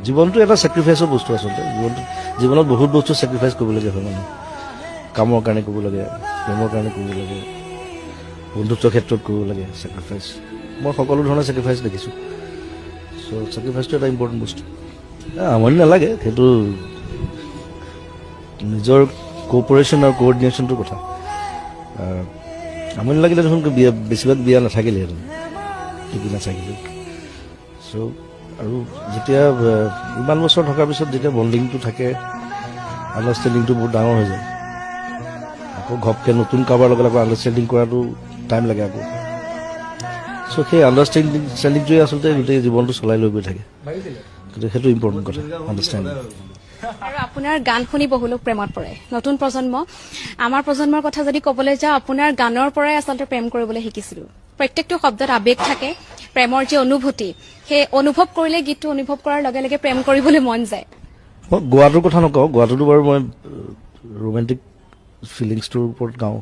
জীৱনটো এটা ছেক্ৰিফাইচৰ বস্তু আচলতে জীৱনত বহুত বস্তু ছেক্ৰিফাইচ কৰিবলগীয়া হয় মানুহ কামৰ কাৰণে কৰিব লাগে প্ৰেমৰ কাৰণে কৰিব লাগে বন্ধুত্বৰ ক্ষেত্ৰত কৰিব লাগে ছেক্ৰিফাইচ মই সকলো ধৰণৰ ছেক্ৰিফাইচ দেখিছোঁ চ' ছেক্ৰিফাইচটো এটা ইম্পৰ্টেণ্ট বস্তু আমনি নালাগে সেইটো নিজৰ কোঅপাৰেশ্যন আৰু কোঅৰ্ডিনেশ্যনটোৰ কথা আমনি লাগিলে দেখোন বেছিভাগ বিয়া নাথাকিলেহেঁতেন টিভি নাথাকিলে চ' আৰু যেতিয়া ইমান বছৰ থকাৰ পিছত যেতিয়া বণ্ডিংটো থাকে আণ্ডাৰষ্টেণ্ডিংটো বহুত ডাঙৰ হৈ যায় আকৌ ঘপকৈ নতুন কাৰোবাৰ লগত আকৌ আণ্ডাৰষ্টেণ্ডিং কৰাটো টাইম লাগে আকৌ চ' সেই আণ্ডাৰষ্টেণ্ডিংটোৱে আচলতে গোটেই জীৱনটো চলাই লৈ গৈ থাকে গতিকে সেইটো ইম্পৰ্টেণ্ট কথা আণ্ডাৰষ্টেণ্ডিং আৰু আপোনাৰ গান শুনি বহু লোক প্ৰেমত পৰে নতুন প্ৰজন্ম আমাৰ প্ৰজন্মৰ কথা যদি ক'বলৈ যাওঁ আপোনাৰ গানৰ পৰাই আচলতে প্ৰেম কৰিবলৈ শিকিছিলোঁ প্ৰত্যেকটো শব্দত আৱেগ থাকে প্ৰেমৰ যি অনুভূতি সেই অনুভৱ কৰিলে গীতটো অনুভৱ কৰাৰ লগে লগে প্ৰেম কৰিবলৈ মন যায় মই গোৱাটোৰ কথা নকওঁ গোৱাটোতো বাৰু মই ৰোমেণ্টিক ফিলিংছটোৰ ওপৰত গাওঁ